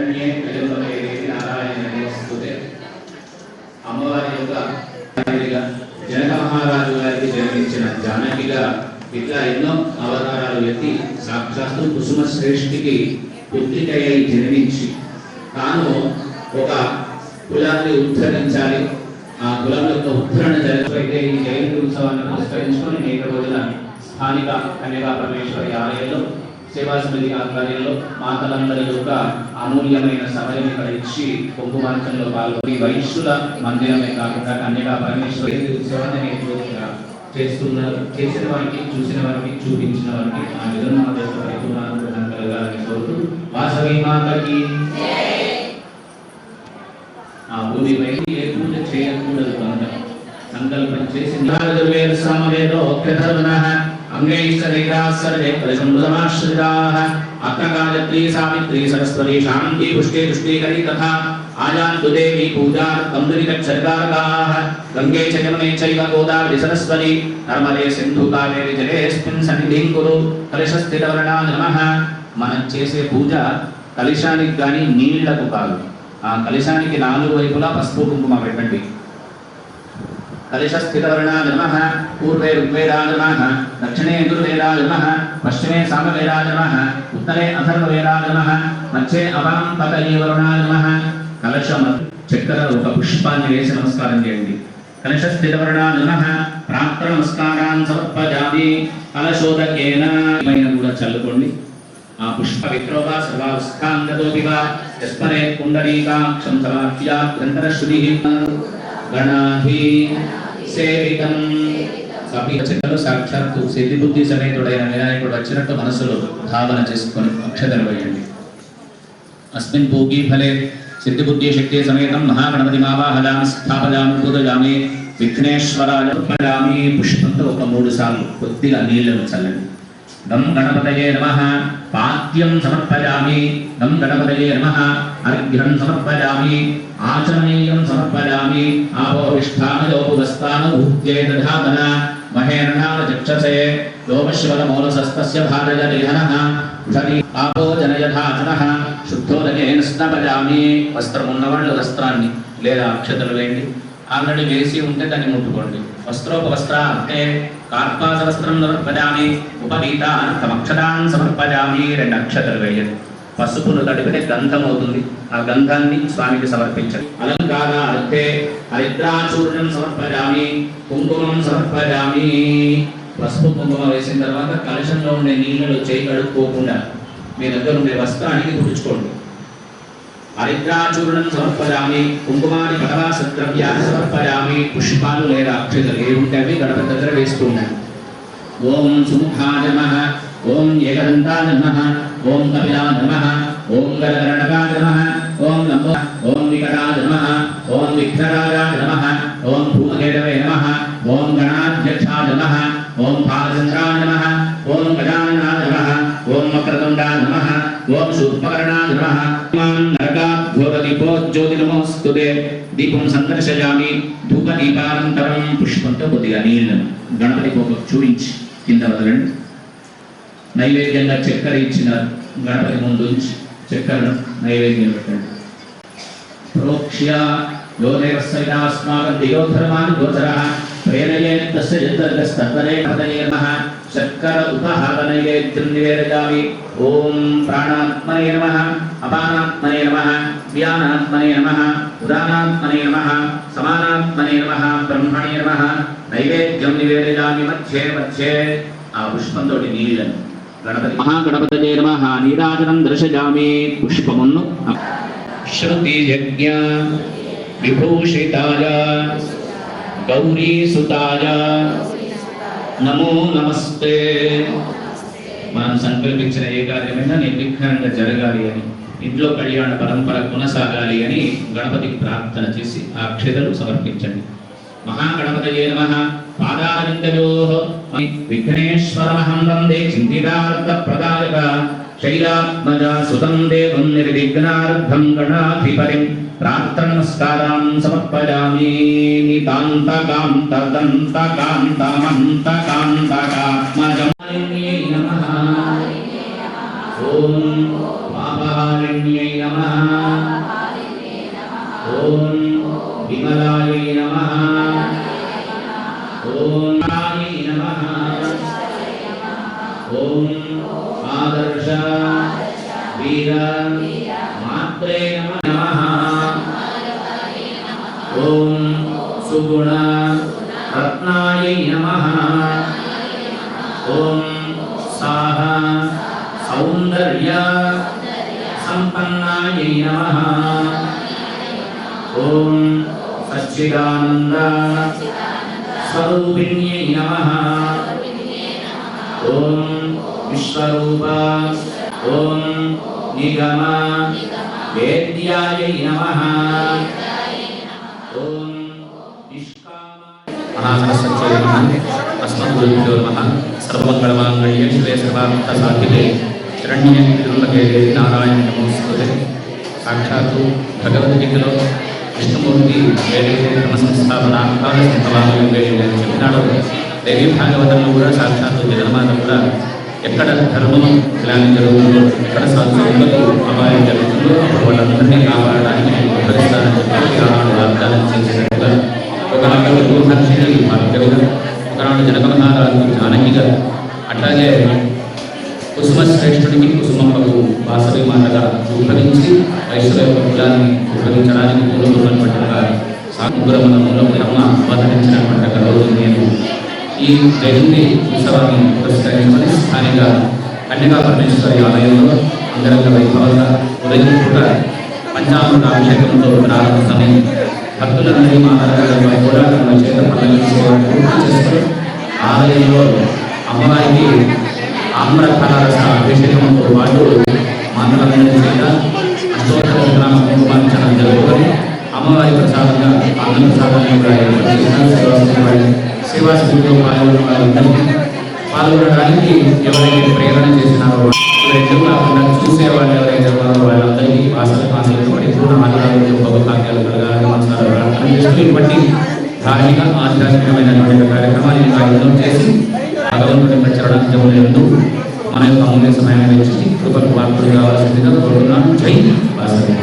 శరణ్యే త్రయంబకే దేవి నారాయణే నమోస్తుతే. అమ్మవారి యొక్క జనక మహారాజు గారికి జన్మించిన జానకిగా ఇట్లా ఎన్నో అవతారాలు ఎత్తి సాక్షాత్తు కుసుమ శ్రేష్ఠికి పుత్రికయ్యి జన్మించి తాను ఒక కులాన్ని ఉద్ధరించాలి, ఆ కులం యొక్క ఉద్ధరణ జరిగితే ఈ జయంతి ఉత్సవాన్ని పురస్కరించుకొని అనేక రోజుల స్థానిక కన్యకా పరమేశ్వరి ఆలయంలో సేవా సమితి ఆధ్వర్యంలో మాతలందరి యొక్క అమూల్యమైన సమయం ఇక్కడ ఇచ్చి కుంకుమార్చనలో పాల్గొని వైశ్యుల మందిరమే కాకుండా కన్యకా పరమేశ్వరి ఉత్సవాన్ని నేర్చుకుంటున్నారు చేస్తున్నారు. చేసిన వారికి, చూసిన వారికి, చూపించిన వారికి ఆ విధంగా పరిపూర్ణానుగ్రహం కలగాలని కోరుతూ వాసవి మాతకి ఆ భూమిపై ఏ పూజ చేయకూడదు కనుక సంకల్పం చేసి అత్తగాయత్రీ సావిత్రి సరస్వతి శాంతి పుష్టే పుష్టీకరీ తథా ఆజాంతు దేవి పూజా కందురికచ్చర్గారకాః గంగే చ యమునే చైవ గోదావరి సరస్వతి నర్మదే సింధు కావేరి జలేస్మిన్ సన్నిధిం కురు కలశస్థితవర్ణాయ నమః. మనం చేసే పూజ కలశానికి కానీ నీళ్లకు కాదు. ఆ కలశానికి 4 వైపులా పసుపు కుంకుమ పెట్టండి. కలశస్థితవర్ణాయ నమః. పూర్వే ఋగ్వేదాయ నమః, దక్షిణే యజుర్వేదాయ నమః, పశ్చిమే సామవేదాయ నమః, ఉత్తరే అథర్వవేదాయ నమః, మధ్యే అవాంతకయే వరుణాయ నమః. కలశం చక్కెర ఒక పుష్పాన్ని వేసి నమస్కారం చేయండి. కలశస్థితవర్ణాయ నమః. ప్రాప్త నమస్కారాన్ సమర్పయామి. కలశోదకేన కూడా చల్లుకోండి. ఆ పుష్ప విక్రోవా సర్వాస్థాంగతోపివా యస్మరే కుండలీకాక్షం సమాఖ్యాభ్యంతరశ్రుతి గణాహి సేవితం. చెక్కలు సాక్షాత్తు సిద్ధి బుద్ధి సమేతుడైన వినాయకుడు వచ్చినట్టు మనసులో భావన చేసుకొని అక్షతలు వేయండి. అస్మిన్ భూగి ఫలే సిద్ధి బుద్ధి శక్తి సమేతం మహాగణపతి మావాహయామి స్థాపయామి పూజయామి విఘ్నేశ్వరాయ సమర్పయామి. పుష్పంతో ఒక 3 సార్లు కొద్దిగా నీళ్లను చల్లండి. గం గణపతయే నమః. పాద్యం సమర్పయామి. గం గణపతయే నమః. అర్ఘ్యం సమర్పయామి. ఆచమనీయం సమర్పయామి. ఆపోవిష్ఠానయోపువస్థానభూత్యే దధాతన మహేరణాల చక్షసే లోమశివలమూలసస్తస్య భారజనిహనః ఉషధి ఆపో జనయధాచనః శుద్ధోదకేన స్నపయామి. వస్త్రం ఉన్నవాళ్ళు వస్త్రాన్ని లేదా అక్షతలు వేయండి. ఆల్రెడీ వేసి ఉంటే దాన్ని ముట్టుకోండి. వస్త్రోపవస్త్రాంతే కార్పాస వస్త్రం సమర్పయామి. ఉపవీతానక్షతాన్ సమర్పయామి. 2 అక్షతలు వేయండి. పసుపును తడిపితే గంధం అవుతుంది. ఆ గంధాన్ని స్వామికి సమర్పించండి. అలంకారార్థే హరిద్రాచూర్ణం సమర్పయామి. కుంకుమం సమర్పయామి. పసుపు కుంకుమ వేసిన తర్వాత కలశంలో ఉండే నీళ్ళలో చేయి కడుక్కోకుండా మీ దగ్గర ఉండే వస్త్రానికి తుడుచుకోండి. హరిద్రాచూర్ణం సమర్పయామి. కుంకుమాని పటవాసద్రవ్యాన్ని సమర్పయామి. పుష్పాలు లేదా అక్షతలు ఏ ఉంటే అవి గణపతి దగ్గర వేస్తూ ఉండండి. ఓం సుముఖాయ నమః. ఓం ఏకదంతాయ నమః. ఓం కపిలాయ నమః. ఓం గరగరణకాయ నమః. ఓం లంబో ఓం వికటాయ నమః. ఓం విఘ్నరాజాయ నమః. ఓం భూమకేతవే నమః. ఓం గణాధ్యక్షాయ నమః. ఓం భాలచంద్రాయ నమః. ఓం గజాననాయ నమః. ఓం వక్రతుండాయ నమః. ఓం శూర్పకర్ణాయ నమః. నరకాద్యోతదీపోజ్యోతిర్నమోస్తుతే. దీపం సందర్శయామి. ధూపదీపానంతరం పుష్పంతో కొద్దిగా నీళ్లను గణపతికి ఒక చూపించి కింద వదలండి. నైవేద్యంగా చక్కెర ఇచ్చిన గణపతి ముందు ఉంచి చక్కెరను నైవేద్యం పెట్టండి. ప్రోక్ష్య యోదేవస్మాకం దియోధర్మాన్ గోచరః ప్రేరయేత్ తస్య యత్తస్తత్వరే పదయే నమః. చక్కెర ఉపహార నైవేద్యం నివేదయామి. ఓం ప్రాణాత్మనే నమః. అపానాత్మనే నమః. వ్యానాత్మనే నమః. ఉదానాత్మనే నమః. సమానాత్మనే నమః. బ్రహ్మణే నమః. నైవేద్యం నివేదయామి. మధ్యే మధ్యే ఆ పుష్పంతోటి నీళ్లను గణపతి మహాగణపతయే నమః. నీరాజనం దర్శయామి. పుష్పమును శృతి యజ్ఞ విభూషితాయ గౌరీ సుతాయ నమో నమస్తే. మనం సంకల్పించిన ఏ కార్యమైనా నిర్విఘ్నంగా జరగాలి అని, ఇంట్లో కళ్యాణ పరంపర కొనసాగాలి అని గణపతికి ప్రార్థన చేసి ఆ అక్షతలు సమర్పించండి. మహాగణపతయే నమః. పాదారవిందయోః విఘ్నేశ్వరమహం వందే చింతితార్థప్రదాయక శైలాత్మజ సుతం దేవం నిర్విఘ్నార్థం గణాధిపతిం. ప్రార్థనమస్కారాన్ సమర్పయామి. నితాంతకాంతదంతకాంతమంతకాంతకాత్మజాయ నమః. ఓం పాపహారిణ్యై నమః. सुगुण रत्नायै नमः ओम साह सौंदर्य संपन्नायै नमः ओम सच्चिदानंद स्वरूपिण्यै नमः ओम विश्वरूप ओम निगम वेद्यायै नमः ओम महासरस्वत्यै नमः अस्मद्गुरुभ्यो नमः सर्वमङ्गलमाङ्गल्ये शिवे सर्वार्थसाधिके शरण्ये त्र्यम्बके देवी नारायणे नमोस्तुते साक्षात् भगवद्गीतలో విష్ణుమూర్తి ఏదైతే ధర్మ సంస్థాపన కాల సంభవాలు చెప్పినాడో దేవీ భాగవతంలో కూడా సాక్షాత్తు జగన్మాత కూడా ఎక్కడ ధర్మం ఇలా జరుగుతుందో ఎక్కడ సాధువులకు అపాయం జరుగుతుందో అప్పుడు వాళ్ళందరినీ కాపాడడానికి ఉద్ధరిస్తానని చెప్పి ఆనాడు వాగ్దానం చేసినట్టుగా ఒకనాడు గోహర్షిని భార్గవిగా ఒకనాడు జనక మహారాజు జానకిగా అట్లాగే కుసుమ శ్రేష్ఠుడికి కుసుమకు వాసవి మాతగా ఉద్భవించి వైశ్వర కులాన్ని ఉద్భవించడానికి పూర్వమైనట్టుగా సాగురమనంలో అమ్మ అవతరించినటువంటి రోజు నేను ఈ జయంతి ఉత్సవాన్ని పురస్కరించుకొని స్థానిక కన్యకా పరమేశ్వరి ఆలయంలో అంగరంగ వైభవంగా ఉదయం పూట పంచామృత అభిషేకంతో ప్రారంభమై భక్తులందరి మాతగారి కూడా తమ చేత పూర్తి ఆలయంలో అమ్మవారికి ఆమ్రఫలరస అభిషేకంతో పాటు మాతలందరి చేత అష్టోత్తర కుంకుమార్చన జరుగుతుంది. అమ్మవారి ప్రసాదంగా అన్న ప్రసాదాన్ని కూడా సేవా స్థితిలో పాల్గొన్న వారందరికీ పాల్గొనడానికి ఎవరైతే ప్రేరణ చేసినారో కాకుండా చూసే వాళ్ళు ఎవరైతే ఉన్నారో వాళ్ళందరికీ వాసనతో పరిపూర్ణ ఆనందాలు భాగ్యాలు కలగాలని మనసారా ప్రార్థన చేస్తూ ఇటువంటి ధార్మిక ఆధ్యాత్మికమైనటువంటి కార్యక్రమాన్ని ఆయుధం చేసి భగవంతుడి ప్రచరణంలో మన యొక్క అమూల్య సమయాన్ని వెచ్చి కృపకు వార్తలు కావాల్సిందిగా కోరుతున్నాను. జై వాసవి.